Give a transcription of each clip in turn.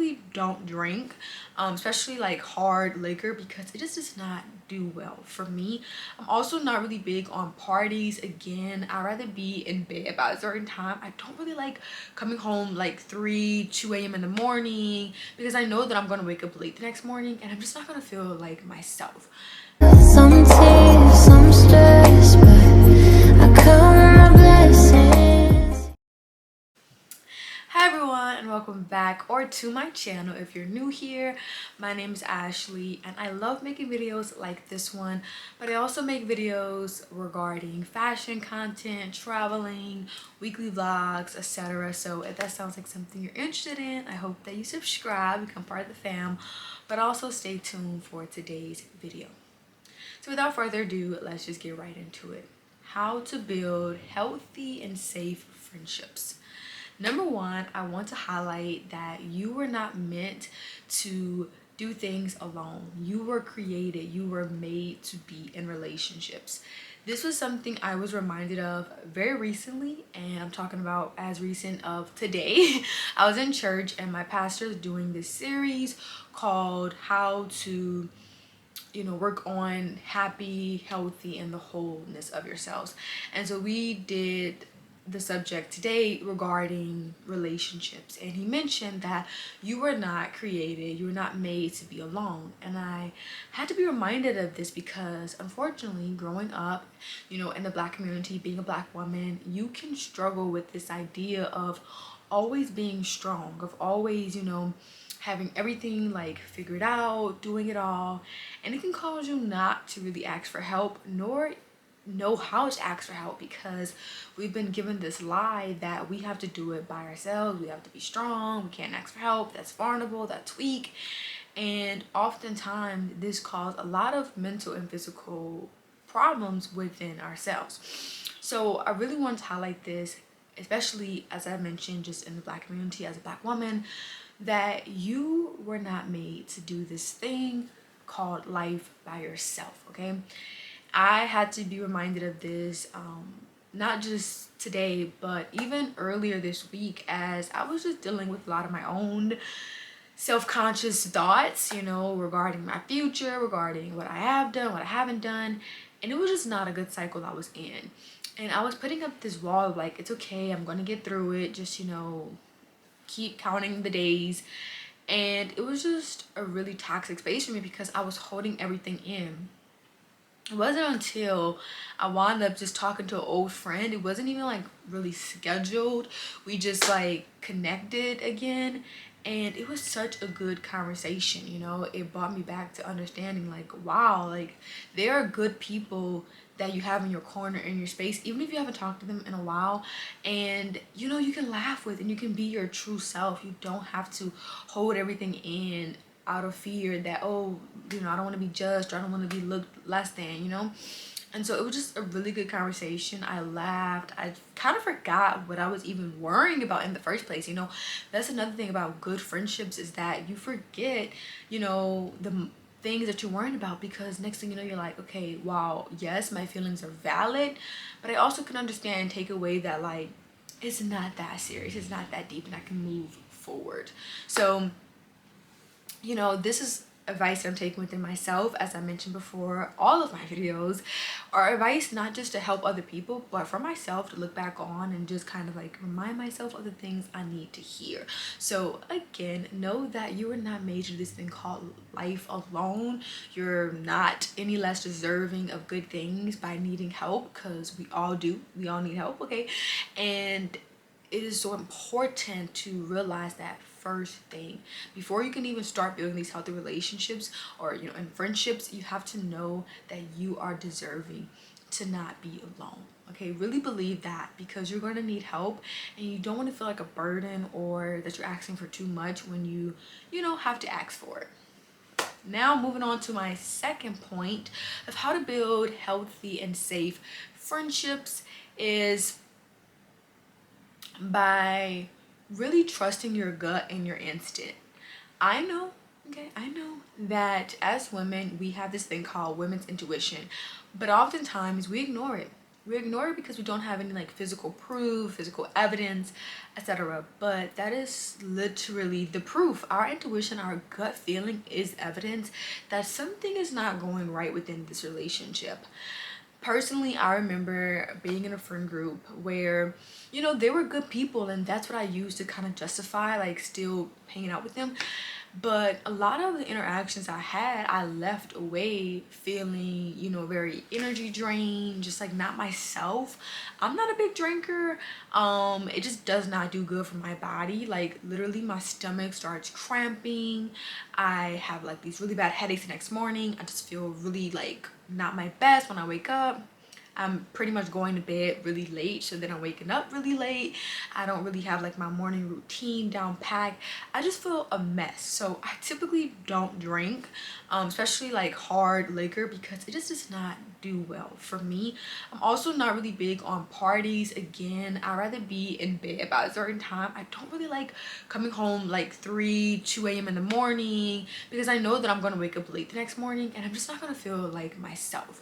typically don't drink, especially like hard liquor, because it just does not do well for me. I'm also not really big on parties. Again, I'd rather be in bed by a certain time. I don't really like coming home like 2 a.m. in the morning, because I know that I'm gonna wake up late the next morning and I'm just not gonna feel like myself. Some tears, some stress, but I count my blessings. Hi everyone, and welcome back or to my channel. If you're new here, my name is Ashley and I love making videos like this one, but I also make videos regarding fashion content, traveling, weekly vlogs, etc. So if that sounds like something you're interested in, I hope that you subscribe, become part of the fam, but also stay tuned for today's video. So without further ado, let's just get right into it. How to build healthy and safe friendships. Number one, I want to highlight that you were not meant to do things alone. You were created, you were made to be in relationships. This was something I was reminded of very recently, and I'm talking about as recent of today. I was in church and my pastor is doing this series called How to work on happy, healthy, and the wholeness of yourselves. And so we did the subject today regarding relationships, and he mentioned that you were not created, you were not made to be alone. And I had to be reminded of this because unfortunately, growing up in the Black community, being a Black woman, you can struggle with this idea of always being strong, of always having everything like figured out, doing it all, and it can cause you not to really ask for help nor know how to ask for help, because we've been given this lie that we have to do it by ourselves, we have to be strong, we can't ask for help, that's vulnerable, that's weak. And oftentimes this causes a lot of mental and physical problems within ourselves. So I really want to highlight this, especially as I mentioned, just in the Black community, as a Black woman, that you were not made to do this thing called life by yourself. Okay, I had to be reminded of this, not just today, but even earlier this week, as I was just dealing with a lot of my own self-conscious thoughts, regarding my future, regarding what I have done, what I haven't done. And it was just not a good cycle I was in. And I was putting up this wall of like, it's okay, I'm gonna get through it, just keep counting the days. And it was just a really toxic space for me because I was holding everything in. It wasn't until I wound up just talking to an old friend, it wasn't even like really scheduled, we just like connected again, and it was such a good conversation. It brought me back to understanding like, wow, like there are good people that you have in your corner, in your space, even if you haven't talked to them in a while, and you can laugh with and you can be your true self. You don't have to hold everything in out of fear that, oh, I don't want to be judged, or I don't want to be looked less than. And so it was just a really good conversation. I laughed. I kind of forgot what I was even worrying about in the first place. That's another thing about good friendships, is that you forget the things that you're worrying about, because next thing you know, you're like, okay, wow, yes, my feelings are valid, but I also can understand and take away that like it's not that serious, it's not that deep, and I can move forward. So this is advice I'm taking within myself. As I mentioned before, all of my videos are advice not just to help other people, but for myself to look back on and just kind of like remind myself of the things I need to hear. So again, know that you are not made to do this thing called life alone. You're not any less deserving of good things by needing help, because we all do. We all need help, okay? And it is so important to realize that first thing before you can even start building these healthy relationships, or in friendships. You have to know that you are deserving to not be alone. Okay, really believe that, because you're going to need help, and you don't want to feel like a burden or that you're asking for too much when you have to ask for it. Now moving on to my second point of how to build healthy and safe friendships is by really trusting your gut and your instinct. I know, okay, I know that as women, we have this thing called women's intuition, but oftentimes we ignore it. we ignore it because we don't have any like physical proof, physical evidence, etc. But that is literally the proof. Our intuition, our gut feeling is evidence that something is not going right within this relationship. Personally, I remember being in a friend group where, you know, they were good people, and that's what I used to kind of justify like still hanging out with them. But a lot of the interactions I had, I left away feeling, you know, very energy drained, just like not myself. I'm not a big drinker. It just does not do good for my body. Like literally my stomach starts cramping. I have like these really bad headaches the next morning. I just feel really like not my best when I wake up. I'm pretty much going to bed really late, so then I'm waking up really late. I don't really have like my morning routine down packed. I just feel a mess. So I typically don't drink, especially like hard liquor, because it just does not do well for me. I'm also not really big on parties. Again, I'd rather be in bed by a certain time. I don't really like coming home like 2 a.m. in the morning, because I know that I'm gonna wake up late the next morning and I'm just not gonna feel like myself.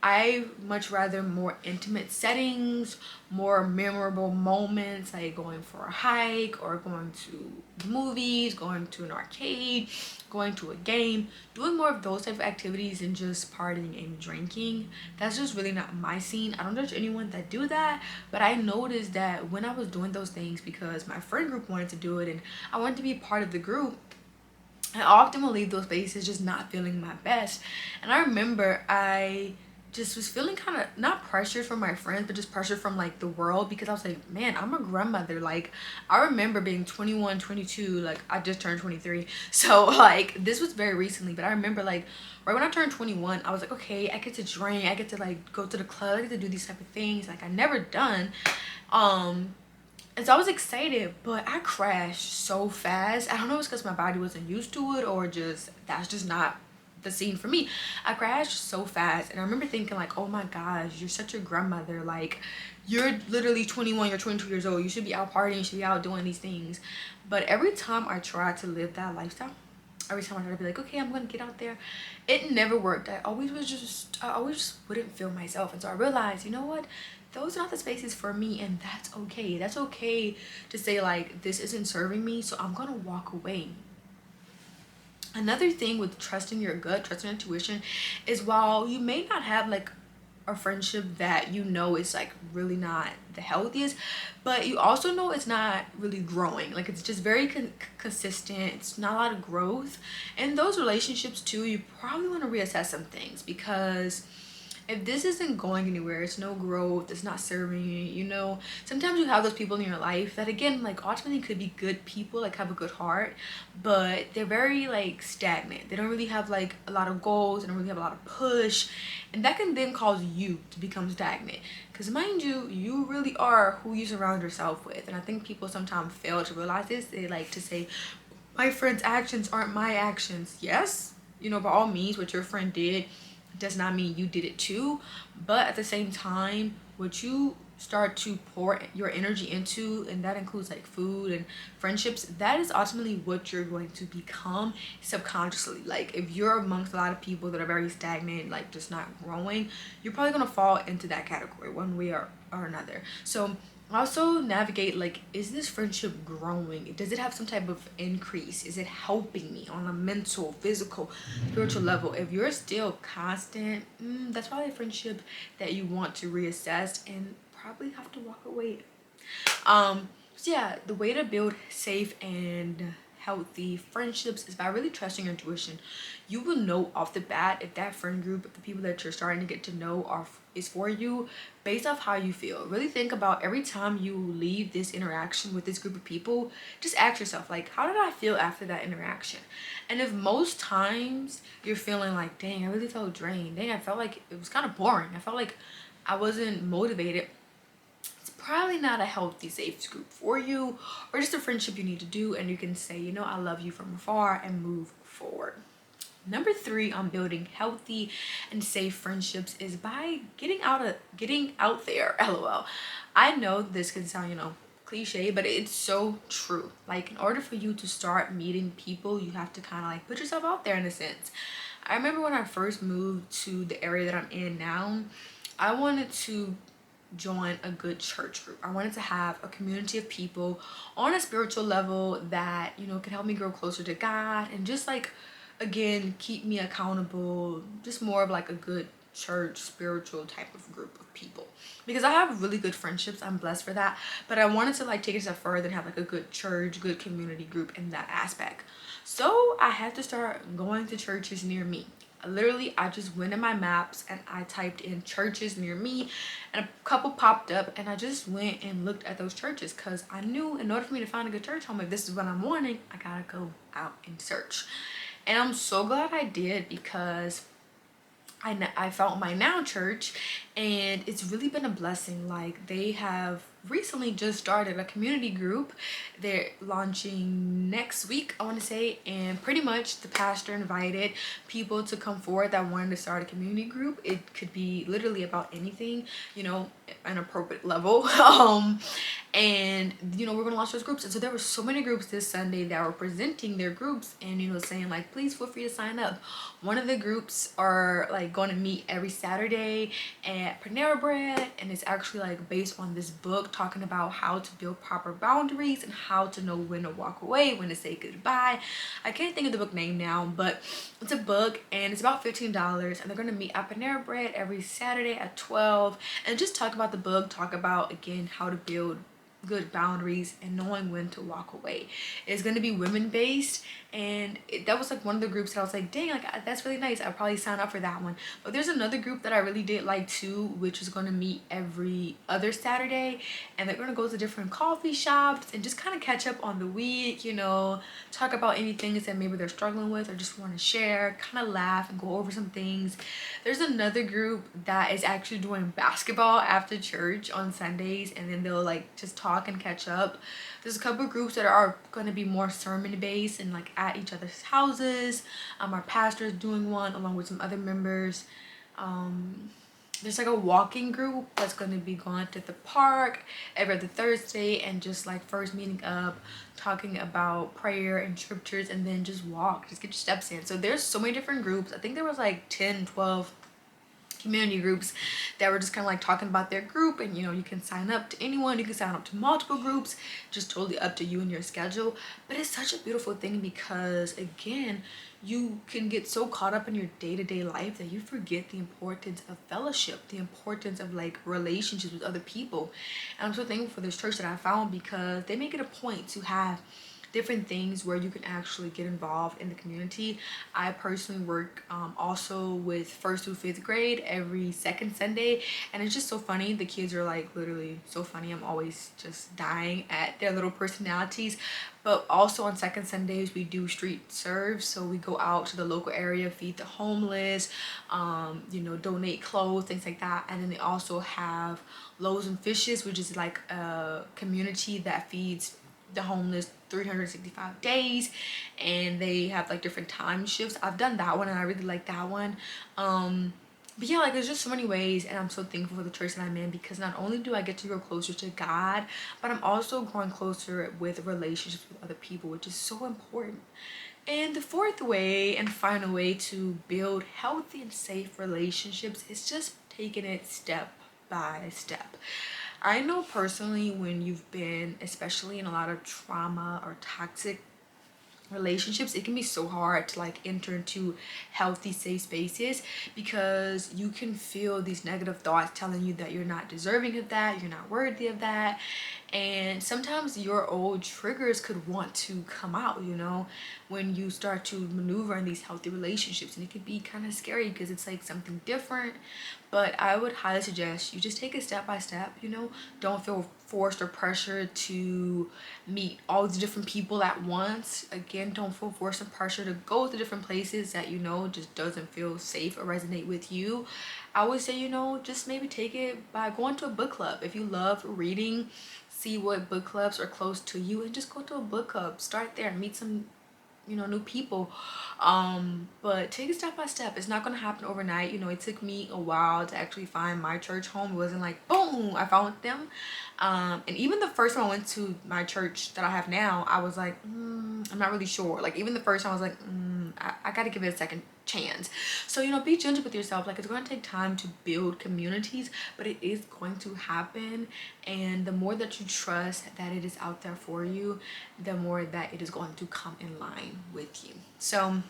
I much rather more intimate settings, more memorable moments, like going for a hike or going to the movies, going to an arcade, going to a game, doing more of those type of activities than just partying and drinking. That's just really not my scene. I don't judge anyone that do that, but I noticed that when I was doing those things because my friend group wanted to do it and I wanted to be part of the group, I often will leave those spaces just not feeling my best. And I remember I just was feeling kind of not pressured from my friends, but just pressure from like the world, because I was like, man, I'm a grandmother. Like I remember being 21, 22, like I just turned 23, so like this was very recently, but I remember like right when I turned 21, I was like, okay, I get to drink, I get to like go to the club, I get to do these type of things like I never done. And so I was excited, but I crashed so fast. I don't know if it's because my body wasn't used to it or just that's just not the scene for me. I crashed so fast, and I remember thinking like, oh my gosh, you're such a grandmother. Like you're literally 21, you're 22 years old. You should be out partying, you should be out doing these things. But every time I tried to live that lifestyle, every time I tried to be like, okay, I'm gonna get out there, it never worked. I always just wouldn't feel myself. And so I realized, you know what? Those are not the spaces for me, and that's okay. That's okay to say like this isn't serving me, so I'm gonna walk away. Another thing with trusting your gut, trusting intuition, is while you may not have like a friendship that you know is like really not the healthiest, but you also know it's not really growing, like it's just very consistent, it's not a lot of growth in those relationships too, you probably want to reassess some things, because if this isn't going anywhere, it's no growth, it's not serving you, you know, sometimes you have those people in your life that again like ultimately could be good people, like have a good heart, but they're very like stagnant. They don't really have like a lot of goals, they don't really have a lot of push, and that can then cause you to become stagnant, because mind you, you really are who you surround yourself with. And I think people sometimes fail to realize this. They like to say, my friend's actions aren't my actions. Yes, you know, by all means, what your friend did does not mean you did it too, but at the same time, what you start to pour your energy into, and that includes like food and friendships, that is ultimately what you're going to become subconsciously. Like if you're amongst a lot of people that are very stagnant, like just not growing, you're probably going to fall into that category one way or another. So also navigate like, is this friendship growing? Does it have some type of increase? Is it helping me on a mental, physical, spiritual level? If you're still constant, that's probably a friendship that you want to reassess and probably have to walk away. So yeah, the way to build safe and healthy friendships is by really trusting your intuition. You will know off the bat if that friend group, if the people that you're starting to get to know is for you based off how you feel. Really think about every time you leave this interaction with this group of people, just ask yourself like, how did I feel after that interaction? And if most times you're feeling like, dang, I really felt drained, dang, I felt like it was kind of boring, I felt like I wasn't motivated, probably not a healthy, safe group for you, or just a friendship you need to do, and you can say, you know, I love you from afar and move forward. Number 3 on building healthy and safe friendships is by getting out there. LOL. I know this can sound, you know, cliche, but it's so true. Like in order for you to start meeting people, you have to kind of like put yourself out there in a sense. I remember when I first moved to the area that I'm in now, I wanted to join a good church group. I wanted to have a community of people on a spiritual level that, you know, could help me grow closer to God and just like, again, keep me accountable, just more of like a good church spiritual type of group of people, because I have really good friendships. I'm blessed for that, but I wanted to like take it a step further and have like a good church, good community group in that aspect. So I had to start going to churches near me. Literally, I just went in my maps and I typed in churches near me, and a couple popped up, and I just went and looked at those churches because I knew in order for me to find a good church home, if this is what I'm wanting, I gotta go out and search. And I'm so glad I did, because I found my now church, and it's really been a blessing. Like, they have recently just started a community group. They're launching next week, I want to say, and pretty much the pastor invited people to come forward that wanted to start a community group. It could be literally about anything, you know, an appropriate level. And you know, we're gonna launch those groups. And so there were so many groups this Sunday that were presenting their groups and, you know, saying like, please feel free to sign up. One of the groups are like going to meet every Saturday at Panera Bread, and it's actually like based on this book talking about how to build proper boundaries and how to know when to walk away, when to say goodbye. I can't think of the book name now, but it's a book and it's about $15, and they're going to meet at Panera Bread every Saturday at 12 and just talk about the book, talk about again how to build good boundaries and knowing when to walk away. It's going to be women based, and that was like one of the groups that I was like, dang, like that's really nice, I'll probably sign up for that one. But there's another group that I really did like too, which is going to meet every other Saturday, and they're going to go to different coffee shops and just kind of catch up on the week, you know, talk about any things that maybe they're struggling with or just want to share, kind of laugh and go over some things. There's another group that is actually doing basketball after church on Sundays, and then they'll like just talk and catch up. There's a couple of groups that are going to be more sermon based and like at each other's houses. Our pastor is doing one along with some other members. There's like a walking group that's going to be going to the park every other Thursday and just like first meeting up, talking about prayer and scriptures, and then just walk, just get your steps in. So there's so many different groups. I think there was like 10, 12 community groups that were just kind of like talking about their group, and you know, you can sign up to anyone, you can sign up to multiple groups, just totally up to you and your schedule. But it's such a beautiful thing, because again, you can get so caught up in your day-to-day life that you forget the importance of fellowship, the importance of like relationships with other people. And I'm so thankful for this church that I found, because they make it a point to have different things where you can actually get involved in the community. I personally work also with 1st through 5th grade every second Sunday, and it's just so funny. The kids are like literally so funny. I'm always just dying at their little personalities. But also on second Sundays we do street serves, so we go out to the local area, feed the homeless, you know, donate clothes, things like that. And then they also have Loaves and Fishes, which is like a community that feeds the homeless 365 days, and they have like different time shifts. I've done that one and I really like that one. But yeah, like there's just so many ways, and I'm so thankful for the church that I'm in, because not only do I get to grow closer to God, but I'm also growing closer with relationships with other people, which is so important. And the fourth way and final way to build healthy and safe relationships is just taking it step by step. I know personally, when you've been especially in a lot of trauma or toxic relationships, it can be so hard to like enter into healthy safe spaces, because you can feel these negative thoughts telling you that you're not deserving of that, you're not worthy of that. And sometimes your old triggers could want to come out, you know, when you start to maneuver in these healthy relationships, and it could be kind of scary because it's like something different. But I would highly suggest you just take it step by step, you know. Don't feel forced or pressured to meet all these different people at once. Again, don't feel forced and pressure to go to different places that you know just doesn't feel safe or resonate with you. I would say, you know, just maybe take it by going to a book club. If you love reading, see what book clubs are close to you and just go to a book club. Start there, meet some, you know, new people. But take it step by step. It's not gonna happen overnight. You know, it took me a while to actually find my church home. It wasn't like boom, I found them. And even the first time I went to my church that I have now, I was like, I'm not really sure. Like even the first time I was like, I gotta give it a second chance. So, you know, be gentle with yourself. Like, it's going to take time to build communities, but it is going to happen. And the more that you trust that it is out there for you, the more that it is going to come in line with you. So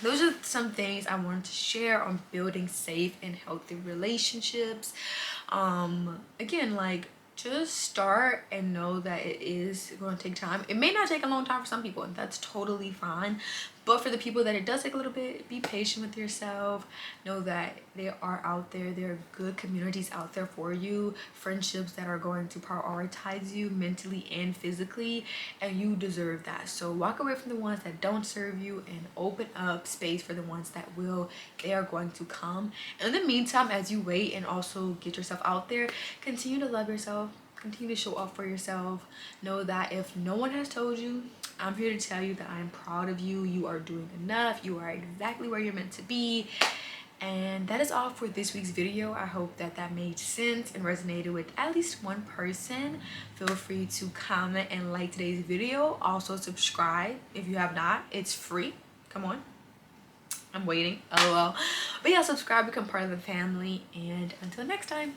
those are some things I wanted to share on building safe and healthy relationships. Again, like, just start and know that it is going to take time. It may not take a long time for some people, and that's totally fine. But for the people that it does take a little bit, be patient with yourself. Know that they are out there. There are good communities out there for you. Friendships that are going to prioritize you mentally and physically, and you deserve that. So walk away from the ones that don't serve you and open up space for the ones that will. They are going to come. In the meantime, as you wait and also get yourself out there, continue to love yourself. Continue to show up for yourself. Know that if no one has told you, I'm here to tell you that I am proud of you. You are doing enough. You are exactly where you're meant to be. And that is all for this week's video. I hope that that made sense and resonated with at least one person. Feel free to comment and like today's video. Also subscribe if you have not. It's free. Come on. I'm waiting. LOL. But yeah, subscribe, become part of the family. And until next time.